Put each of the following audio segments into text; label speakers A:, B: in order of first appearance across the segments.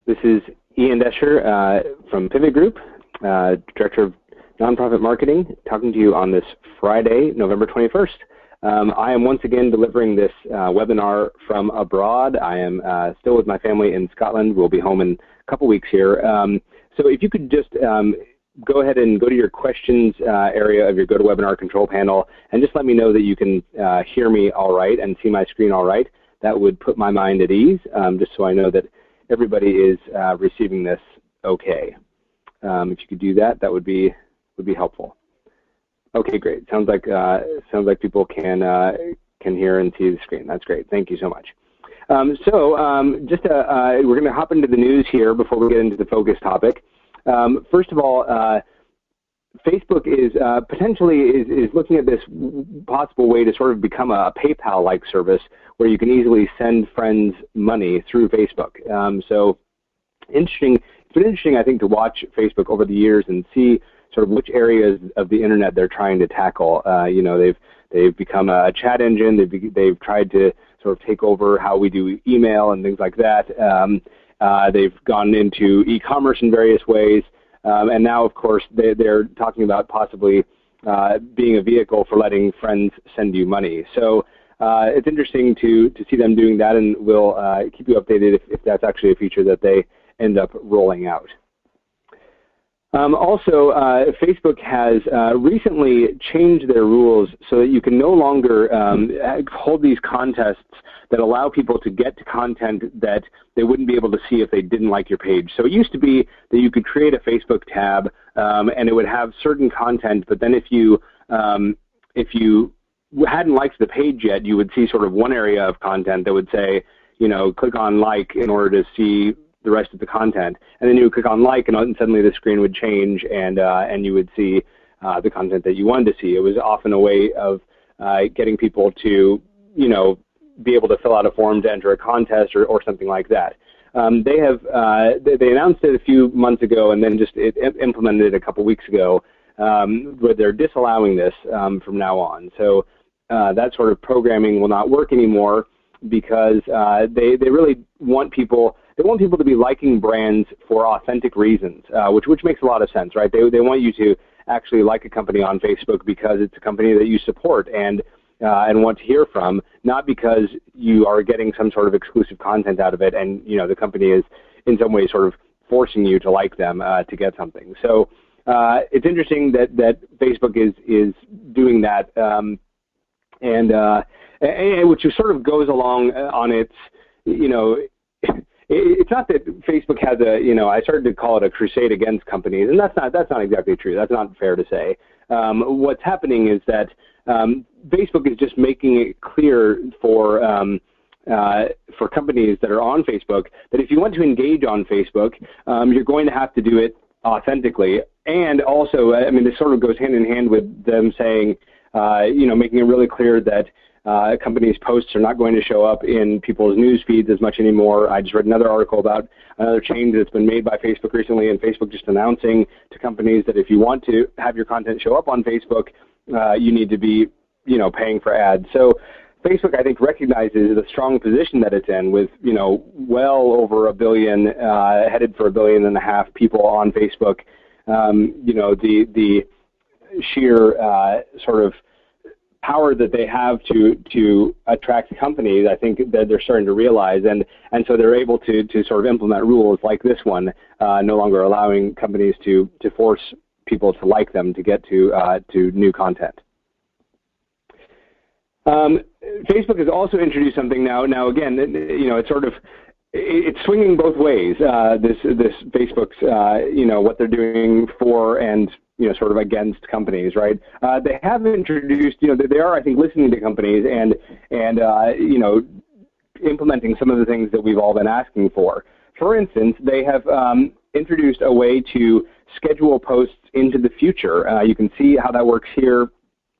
A: This is Ian Desher from Pivot Group, Director of Nonprofit Marketing, talking to you on this Friday, November 21st. I am once again delivering this webinar from abroad. I am still with my family in Scotland. We'll be home in a couple weeks here. So if you could just go ahead and go to your questions area of your GoToWebinar control panel and just let me know that you can hear me all right and see my screen all right. That would put my mind at ease, just so I know that everybody is receiving this okay. If you could do that, that would be helpful. Okay, great. Sounds like people can hear and see the screen. That's great. Thank you so much. We're going to hop into the news here before we get into the focus topic. First of all, Facebook is potentially looking at this possible way to sort of become a PayPal-like service where you can easily send friends money through Facebook. So interesting. It's been interesting, I think, to watch Facebook over the years and see sort of which areas of the internet they're trying to tackle. You know, they've become a chat engine. They've tried to sort of take over how we do email and things like that. They've gone into e-commerce in various ways. And now, of course, they're talking about possibly being a vehicle for letting friends send you money. So it's interesting to see them doing that, and we'll keep you updated if that's actually a feature that they end up rolling out. Also, Facebook has recently changed their rules so that you can no longer hold these contests that allow people to get to content that they wouldn't be able to see if they didn't like your page. So it used to be that you could create a Facebook tab and it would have certain content, but then if you hadn't liked the page yet, you would see sort of one area of content that would say, you know, click on like in order to see the rest of the content, and then you would click on like, and suddenly the screen would change, and you would see the content that you wanted to see. It was often a way of getting people to, you know, be able to fill out a form to enter a contest or something like that. They announced it a few months ago, and then just implemented it a couple weeks ago, where they're disallowing this from now on. So that sort of programming will not work anymore because they really want people. They want people to be liking brands for authentic reasons, which makes a lot of sense, right? They want you to actually like a company on Facebook because it's a company that you support and want to hear from, not because you are getting some sort of exclusive content out of it, and you know the company is in some way sort of forcing you to like them to get something. So it's interesting that Facebook is doing that, and which sort of goes along on its, you know. It's not that Facebook has I started to call it a crusade against companies, and that's not exactly true. That's not fair to say. What's happening is that Facebook is just making it clear for companies that are on Facebook that if you want to engage on Facebook, you're going to have to do it authentically. And also, I mean, this sort of goes hand in hand with them saying, making it really clear that companies' posts are not going to show up in people's news feeds as much anymore. I just read another article about another change that's been made by Facebook recently, and Facebook just announcing to companies that if you want to have your content show up on Facebook, you need to be, paying for ads. So Facebook, I think, recognizes the strong position that it's in with, well over 1 billion, headed for 1.5 billion people on Facebook. The sheer sort of power that they have to attract companies, I think that they're starting to realize, and so they're able to sort of implement rules like this one, no longer allowing companies to force people to like them to get to new content. Facebook has also introduced something now. Now again, it's sort of it's swinging both ways. This Facebook's what they're doing for and sort of against companies, right? They have introduced, they are, I think, listening to companies and implementing some of the things that we've all been asking for. For instance, they have introduced a way to schedule posts into the future. You can see how that works here.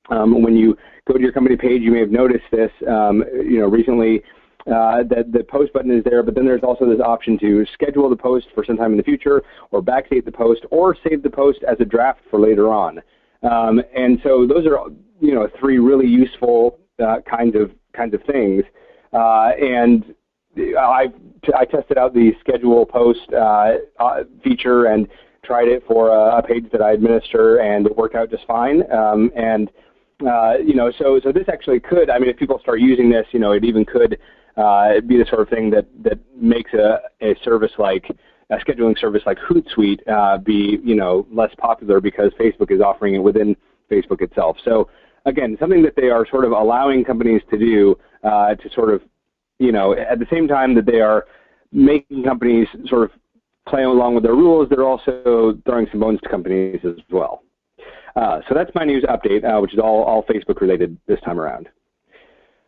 A: When you go to your company page, you may have noticed this, recently. That the post button is there, but then there's also this option to schedule the post for sometime in the future, or backdate the post, or save the post as a draft for later on. And so those are, 3 really useful kinds of things. And I tested out the schedule post feature and tried it for a page that I administer, and it worked out just fine. So this actually could, I mean, if people start using this, it even could be the sort of thing that makes a service like a scheduling service like Hootsuite be, less popular because Facebook is offering it within Facebook itself. So again, something that they are sort of allowing companies to do to sort of, at the same time that they are making companies sort of play along with their rules, they're also throwing some bones to companies as well. So that's my news update, which is all Facebook related this time around.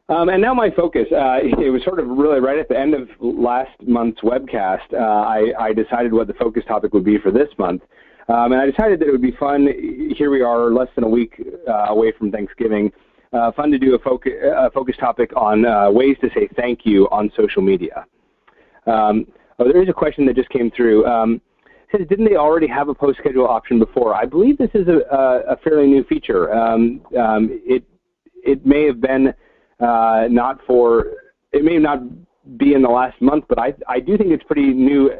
A: And now my focus, it was sort of really right at the end of last month's webcast, I decided what the focus topic would be for this month. And I decided that it would be fun, here we are less than a week away from Thanksgiving, fun to do a focus topic on ways to say thank you on social media. There is a question that just came through. It says, didn't they already have a post schedule option before? I believe this is a fairly new feature. It may have been it may not be in the last month, but I do think it's pretty new.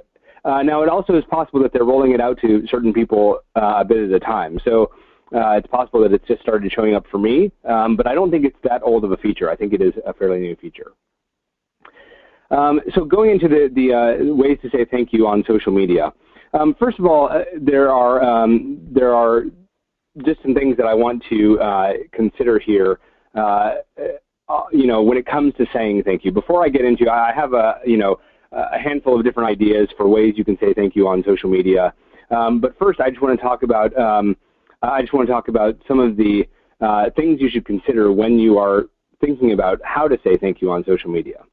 A: Now, it also is possible that they're rolling it out to certain people a bit at a time. So it's possible that it's just started showing up for me, but I don't think it's that old of a feature. I think it is a fairly new feature. So going into the ways to say thank you on social media. First of all, there are just some things that I want to consider here. When it comes to saying thank you. Before I get into, I have a handful of different ideas for ways you can say thank you on social media. But first, I just want to talk about some of the things you should consider when you are thinking about how to say thank you on social media.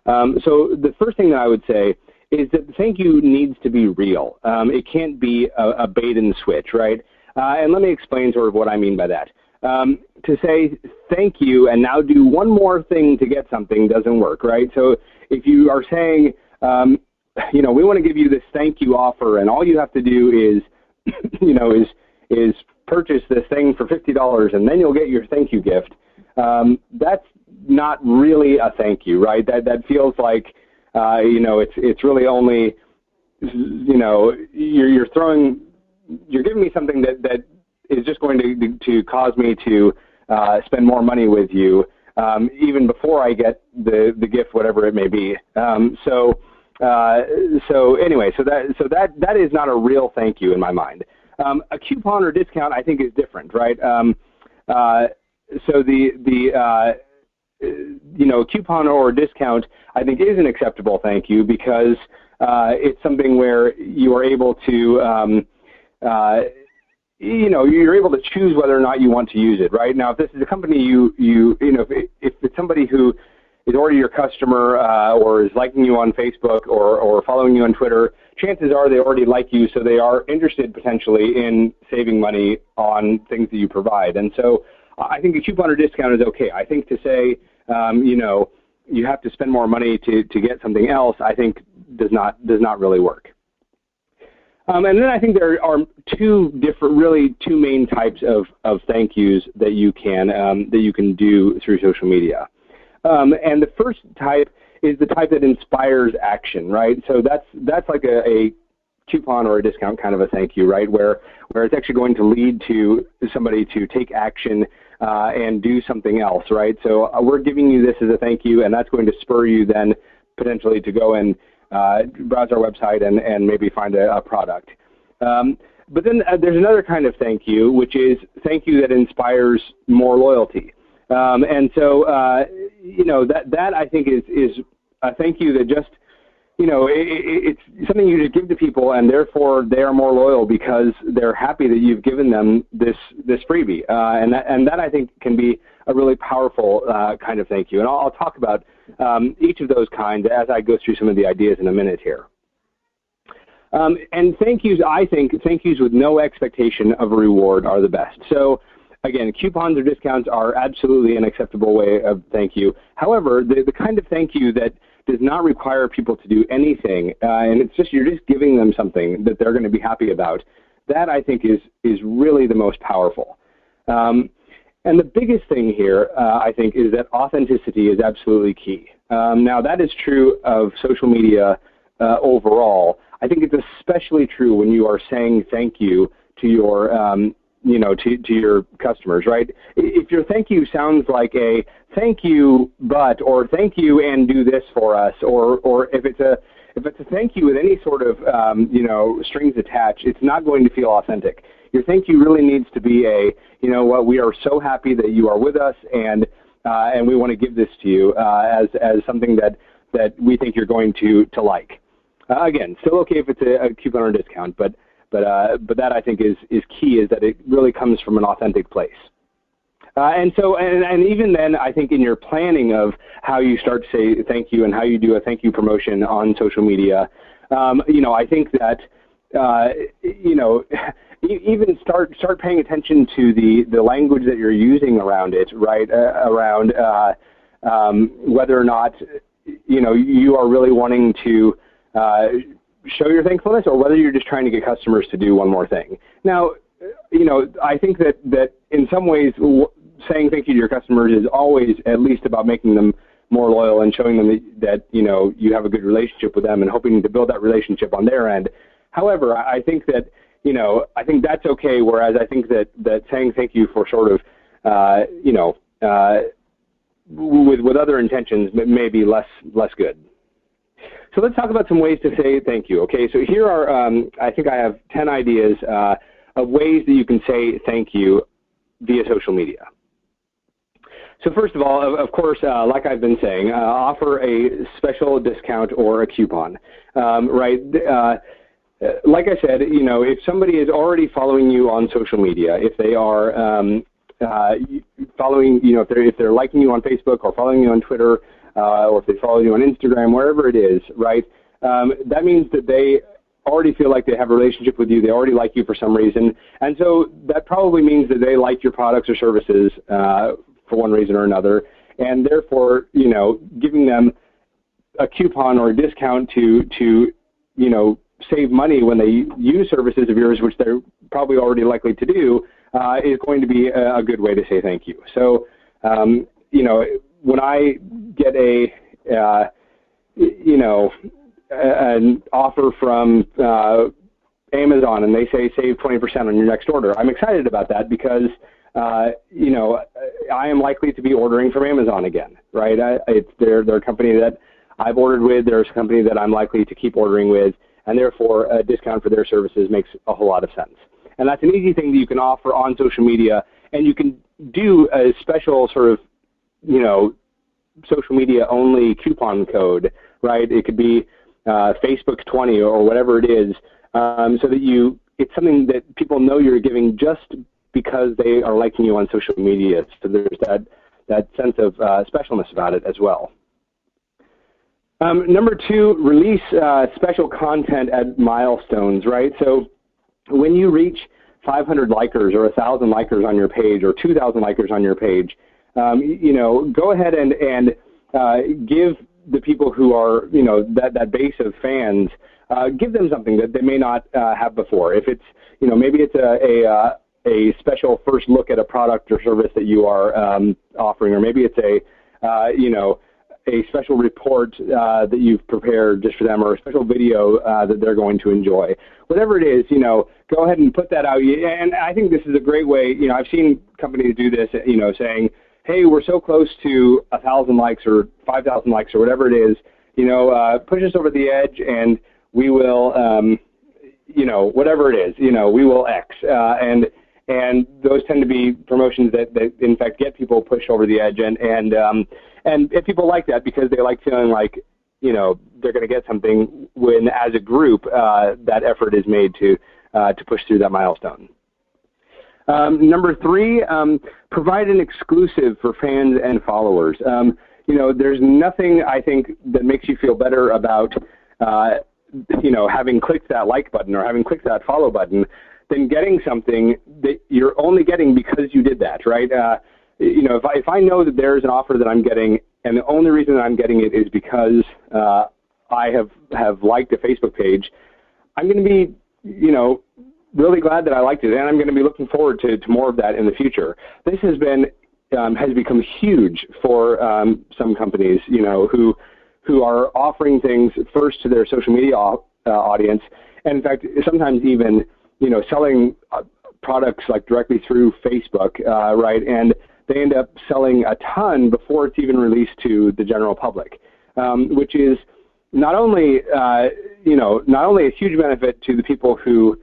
A: So the first thing that I would say is that the thank you needs to be real. It can't be a bait and switch, right? And let me explain sort of what I mean by that. To say thank you and now do one more thing to get something doesn't work, right? So if you are saying, we want to give you this thank you offer, and all you have to do is, is purchase this thing for $50, and then you'll get your thank you gift. That's not really a thank you, right? That feels like, it's really only, you're giving me something that is just going to cause me to spend more money with you, even before I get the gift, whatever it may be. So that is not a real thank you in my mind. A coupon or discount, I think, is different, right? So coupon or discount, I think, is an acceptable thank you because it's something where you are able to you're able to choose whether or not you want to use it, right? Now, if this is a company if it's somebody who is already your customer or is liking you on Facebook or following you on Twitter, chances are they already like you, so they are interested potentially in saving money on things that you provide. And so I think a coupon or discount is okay. I think to say, you have to spend more money to get something else, I think does not really work. And then I think there are two main types of thank yous that you can do through social media. And the first type is the type that inspires action, right? So that's like a coupon or a discount kind of a thank you, right? Where it's actually going to lead to somebody to take action and do something else, right? So we're giving you this as a thank you, and that's going to spur you then potentially to go and browse our website and maybe find a product. But then there's another kind of thank you, which is thank you that inspires more loyalty. And so, that I think is a thank you that just, it's something you just give to people, and therefore they are more loyal because they're happy that you've given them this freebie. And that I think can be a really powerful kind of thank you. And I'll talk about each of those kinds as I go through some of the ideas in a minute here. And thank yous, I think, thank yous with no expectation of a reward are the best. So again, coupons or discounts are absolutely an acceptable way of thank you. However, the kind of thank you that does not require people to do anything, and you're just giving them something that they're going to be happy about, that I think is really the most powerful. And the biggest thing here, I think, is that authenticity is absolutely key. Now, that is true of social media overall. I think it's especially true when you are saying thank you to your, to your customers, right? If your thank you sounds like a thank you, but, or thank you and do this for us, or if it's a thank you with any sort of, strings attached, it's not going to feel authentic. Your thank you really needs to be a, you know what, we are so happy that you are with us, and we want to give this to you as something that we think you're going to like. Again, still okay if it's a coupon or discount, but that I think is key, is that it really comes from an authentic place. And even then, I think in your planning of how you start to say thank you and how you do a thank you promotion on social media, I think that even start paying attention to the language that you're using around it, right? Around whether or not you are really wanting to show your thankfulness, or whether you're just trying to get customers to do one more thing. Now, I think that in some ways, saying thank you to your customers is always at least about making them more loyal and showing them that you have a good relationship with them and hoping to build that relationship on their end. However, I think that I think that's okay. Whereas I think that saying thank you for sort of with other intentions may be less good. So let's talk about some ways to say thank you. Okay, so here are I think I have 10 ideas of ways that you can say thank you via social media. So first of all, of course, like I've been saying, offer a special discount or a coupon, right? Like I said, if somebody is already following you on social media, if they are following, if they're liking you on Facebook or following you on Twitter, or if they follow you on Instagram, wherever it is, right? That means that they already feel like they have a relationship with you. They already like you for some reason, and so that probably means that they like your products or services for one reason or another, and therefore, giving them a coupon or a discount to save money when they use services of yours, which they're probably already likely to do, is going to be a good way to say thank you. So, when I get an offer from Amazon and they say save 20% on your next order, I'm excited about that because I am likely to be ordering from Amazon again, right? They're a company that I've ordered with. They're a company that I'm likely to keep ordering with, and therefore a discount for their services makes a whole lot of sense. And that's an easy thing that you can offer on social media, and you can do a special sort of, social media only coupon code, right? It could be Facebook 20 or whatever it is, so that it's something that people know you're giving just because they are liking you on social media. So there's that sense of specialness about it as well. Number 2, release special content at milestones, right? So when you reach 500 likers or 1,000 likers on your page or 2,000 likers on your page, go ahead and give the people who are, that base of fans, give them something that they may not have before. If it's, maybe it's a special first look at a product or service that you are offering, or maybe it's a special report that you've prepared just for them, or a special video that they're going to enjoy. Whatever it is, go ahead and put that out. And I think this is a great way. I've seen companies do this, saying, hey, we're so close to 1,000 likes or 5,000 likes or whatever it is, push us over the edge and we will, whatever it is, we will X. And those tend to be promotions that in fact get people pushed over the edge, and people like that because they like feeling like they're going to get something when, as a group, that effort is made to push through that milestone. Number 3, provide an exclusive for fans and followers. There's nothing, I think, that makes you feel better about having clicked that like button or having clicked that follow button than getting something that you're only getting because you did that, right? If I know that there's an offer that I'm getting, and the only reason that I'm getting it is because I have liked a Facebook page, I'm going to be, really glad that I liked it, and I'm going to be looking forward to more of that in the future. This has become huge for some companies, who are offering things first to their social media audience, and in fact, sometimes even selling products like directly through Facebook, right? And they end up selling a ton before it's even released to the general public, which is not only not only a huge benefit to the people who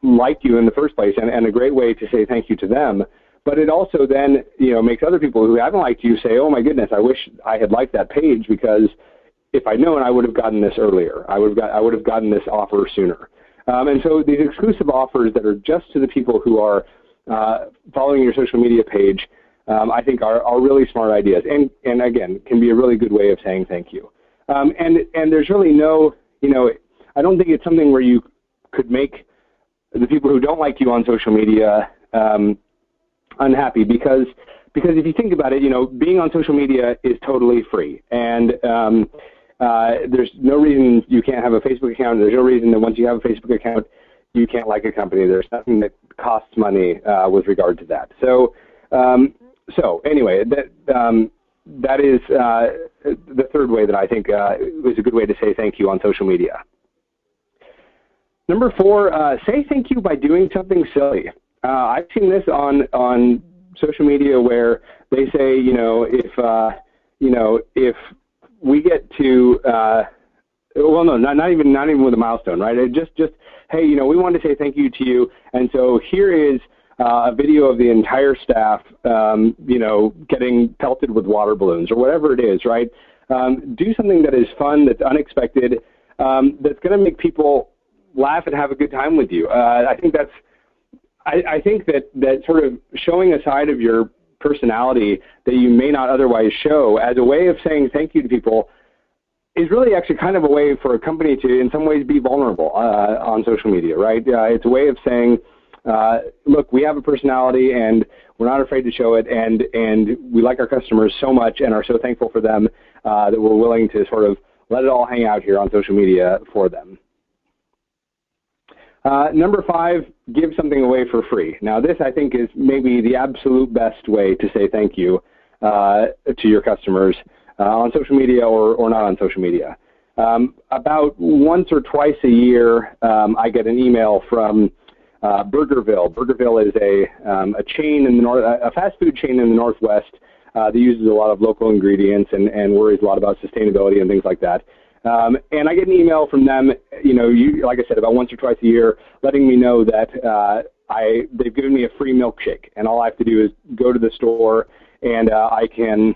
A: like you in the first place, and a great way to say thank you to them, but it also then makes other people who haven't liked you say, oh my goodness, I wish I had liked that page, because if I'd known, I would have gotten this earlier. I would have gotten this offer sooner. And so these exclusive offers that are just to the people who are following your social media page, I think are really smart ideas, and again, can be a really good way of saying thank you. And there's really no, I don't think it's something where you could make the people who don't like you on social media unhappy, because if you think about it, being on social media is totally free, and there's no reason you can't have a Facebook account. There's no reason that once you have a Facebook account, you can't like a company. There's nothing that costs money with regard to that. So anyway, that is the third way that I think is a good way to say thank you on social media. Number 4, say thank you by doing something silly. I've seen this on social media where they say, if we get to, well, no, not even with a milestone, right? Just hey, we want to say thank you to you, and so here is a video of the entire staff, getting pelted with water balloons or whatever it is, right? Do something that is fun, that's unexpected, that's going to make people laugh and have a good time with you. I think that sort of showing a side of your personality that you may not otherwise show as a way of saying thank you to people is really actually kind of a way for a company to, in some ways, be vulnerable on social media, right? It's a way of saying, look, we have a personality and we're not afraid to show it, and we like our customers so much and are so thankful for them that we're willing to sort of let it all hang out here on social media for them. Number 5, give something away for free. Now this, I think, is maybe the absolute best way to say thank you to your customers on social media or not on social media. About once or twice a year, I get an email from Burgerville. Burgerville is a chain in the a fast food chain in the Northwest that uses a lot of local ingredients and worries a lot about sustainability and things like that. And I get an email from them, like I said, about once or twice a year, letting me know that they've given me a free milkshake, and all I have to do is go to the store and I can,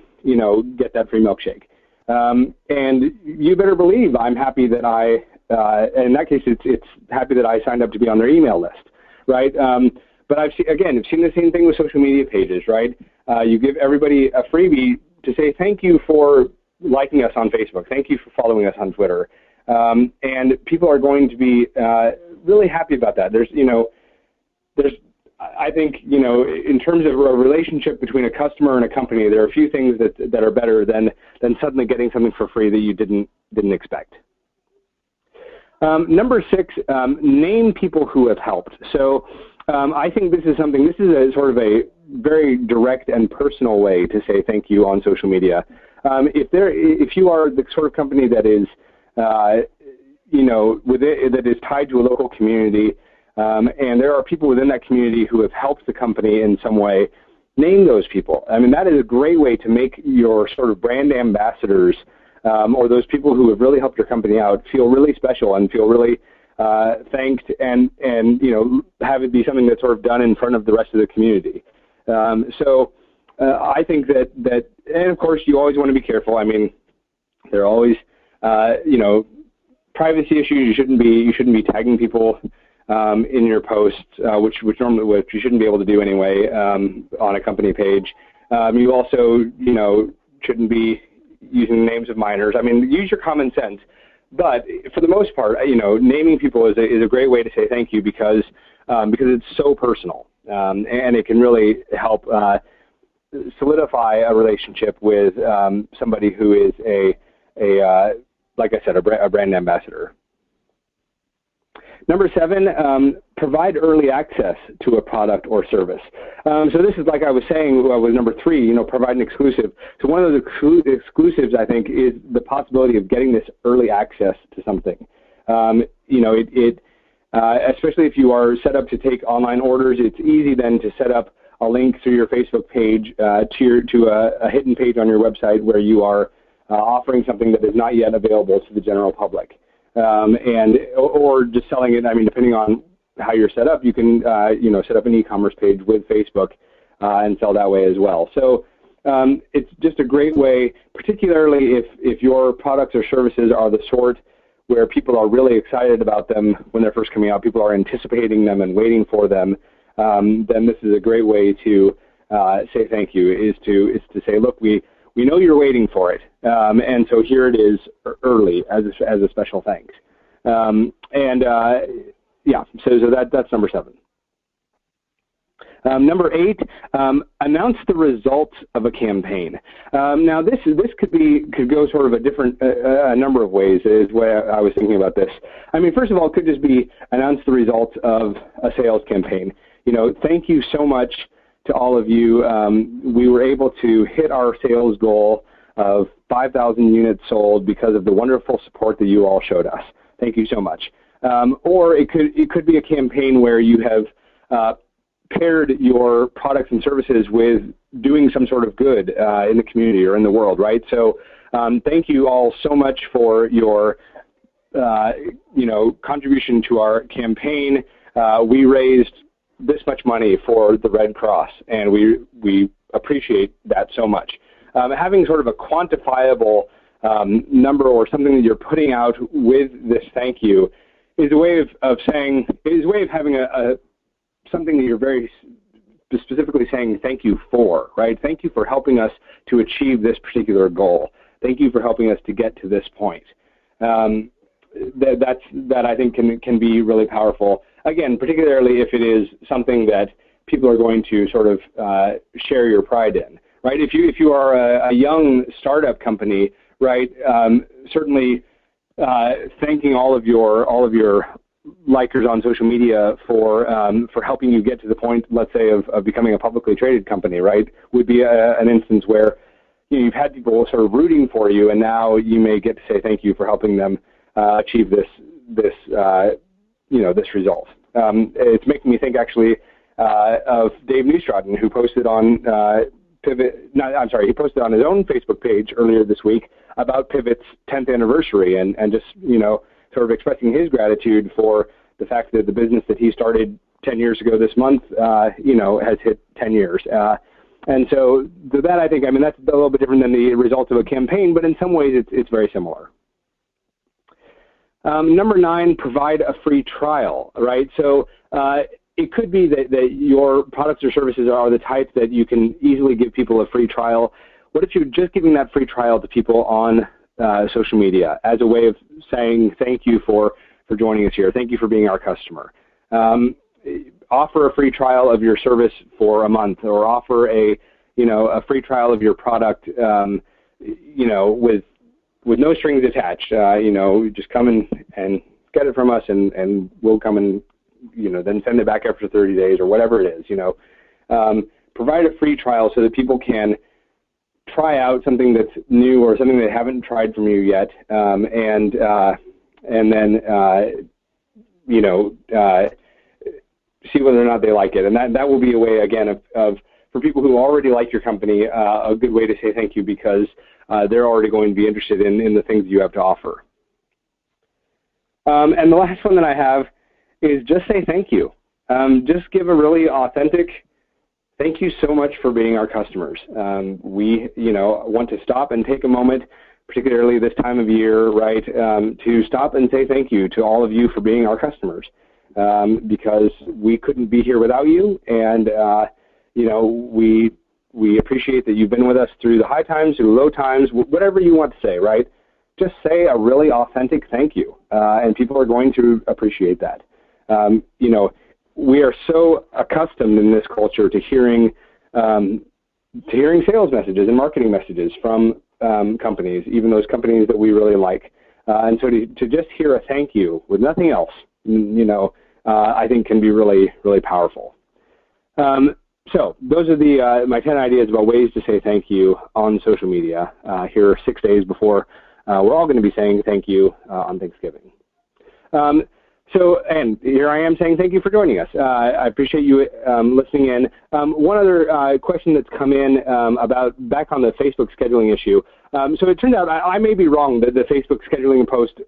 A: get that free milkshake. And you better believe I'm happy that in that case, it's happy that I signed up to be on their email list, right? But I've seen the same thing with social media pages, right? You give everybody a freebie to say thank you for liking us on Facebook. Thank you for following us on Twitter. And people are going to be really happy about that. I think, in terms of a relationship between a customer and a company, there are a few things that are better than suddenly getting something for free that you didn't expect. Number 6, name people who have helped. So I think this is a sort of a very direct and personal way to say thank you on social media. If you are the sort of company that is, that is tied to a local community, and there are people within that community who have helped the company in some way, name those people. I mean, that is a great way to make your sort of brand ambassadors, or those people who have really helped your company out, feel really special and feel really thanked, and have it be something that's sort of done in front of the rest of the community. I think that, and of course, you always want to be careful. I mean, there are always, privacy issues. You shouldn't be tagging people in your posts, which you shouldn't be able to do anyway on a company page. You also, shouldn't be using names of minors. I mean, use your common sense. But for the most part, naming people is a great way to say thank you because it's so personal, and it can really help solidify a relationship with somebody who is like I said, a brand ambassador. Number 7, provide early access to a product or service. So this is, like I was saying, was number 3, provide an exclusive. So one of the exclusives, I think, is the possibility of getting this early access to something. Especially if you are set up to take online orders, it's easy then to set up a link through your Facebook page to a hidden page on your website where you are offering something that is not yet available to the general public. Or just selling it. I mean, depending on how you're set up, you can set up an e-commerce page with Facebook and sell that way as well. So it's just a great way, particularly if your products or services are the sort where people are really excited about them when they're first coming out. People are anticipating them and waiting for them. Then this is a great way to say thank you. Is to say, look, we know you're waiting for it, and so here it is early as a special thanks. So that's number 7. Number 8, announce the results of a campaign. Now this could go sort of a number of ways. Is the way I was thinking about this. I mean, first of all, it could just be announce the results of a sales campaign. Thank you so much to all of you. We were able to hit our sales goal of 5,000 units sold because of the wonderful support that you all showed us. Thank you so much. Or it could be a campaign where you have paired your products and services with doing some sort of good in the community or in the world, right? So thank you all so much for your contribution to our campaign. We raised this much money for the Red Cross, and we appreciate that so much. Having sort of a quantifiable number or something that you're putting out with this thank you is a way of having something that you're very specifically saying thank you for, right? Thank you for helping us to achieve this particular goal. Thank you for helping us to get to this point. That I think can be really powerful. Again, particularly if it is something that people are going to sort of share your pride in, right? If you are a young startup company, right? Certainly thanking all of your likers on social media for helping you get to the point, let's say, of becoming a publicly traded company, right? Would be an instance where you've had people sort of rooting for you, and now you may get to say thank you for helping them achieve this result. It's making me think actually of Dave Neustraten, who posted on he posted on his own Facebook page earlier this week about Pivot's 10th anniversary, and just sort of expressing his gratitude for the fact that the business that he started 10 years ago this month, has hit 10 years. And so that, I think, that's a little bit different than the result of a campaign, but in some ways it's very similar. Number 9, provide a free trial, right? So it could be that your products or services are the type that you can easily give people a free trial. What if you're just giving that free trial to people on social media as a way of saying thank you for joining us here. Thank you for being our customer. Offer a free trial of your service for a month, or offer a free trial of your product, with no strings attached. Just come and get it from us, and we'll come and then send it back after 30 days or whatever it is. Provide a free trial so that people can try out something that's new or something they haven't tried from you yet, and then see whether or not they like it. And that will be a way, again, of for people who already like your company, a good way to say thank you, because they're already going to be interested in the things you have to offer. And the last one that I have is just say thank you. Just give a really authentic thank you so much for being our customers. We want to stop and take a moment, particularly this time of year, right, to stop and say thank you to all of you for being our customers, because we couldn't be here without you, and we appreciate that you've been with us through the high times, through the low times, whatever you want to say, right? Just say a really authentic thank you, and people are going to appreciate that. We are so accustomed in this culture to hearing sales messages and marketing messages from companies, even those companies that we really like. And so to just hear a thank you with nothing else, I think can be really, really powerful. So those are my 10 ideas about ways to say thank you on social media. Here 6 days before we're all going to be saying thank you on Thanksgiving. And here I am saying thank you for joining us. I appreciate you listening in. One other question that's come in back on the Facebook scheduling issue. So it turns out I may be wrong that the Facebook scheduling post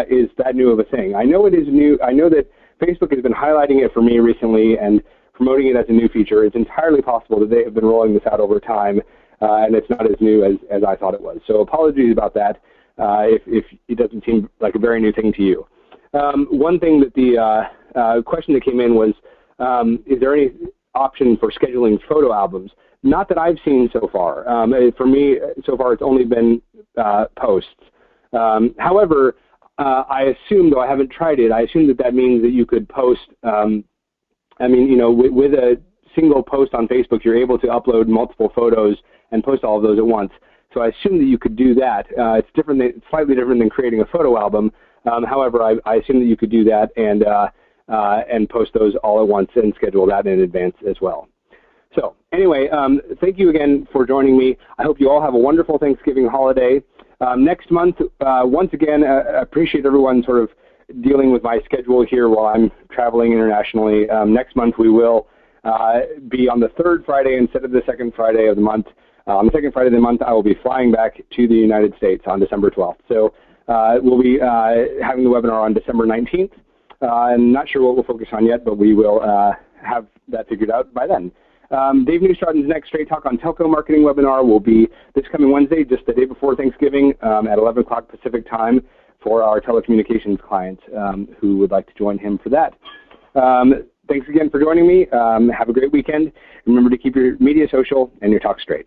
A: is that new of a thing. I know it is new. I know that Facebook has been highlighting it for me recently and promoting it as a new feature. It's entirely possible that they have been rolling this out over time, and it's not as new as I thought it was. So apologies about that if it doesn't seem like a very new thing to you. One thing that the question that came in was, is there any option for scheduling photo albums? Not that I've seen so far. For me, so far, it's only been posts. However, I assume, though I haven't tried it, I assume that means that you could post, with a single post on Facebook, you're able to upload multiple photos and post all of those at once. So I assume that you could do that. It's slightly different than creating a photo album. However, I assume that you could do that and post those all at once and schedule that in advance as well. So anyway, thank you again for joining me. I hope you all have a wonderful Thanksgiving holiday. Next month, once again, I appreciate everyone sort of dealing with my schedule here while I'm traveling internationally. Next month we will be on the third Friday instead of the second Friday of the month. On the second Friday of the month, I will be flying back to the United States on December 12th. So we'll be having the webinar on December 19th. I'm not sure what we'll focus on yet, but we will have that figured out by then. Dave Neustraten's next Straight Talk on Telco Marketing webinar will be this coming Wednesday, just the day before Thanksgiving at 11 o'clock Pacific time for our telecommunications clients who would like to join him for that. Thanks again for joining me. Have a great weekend. Remember to keep your media social and your talk straight.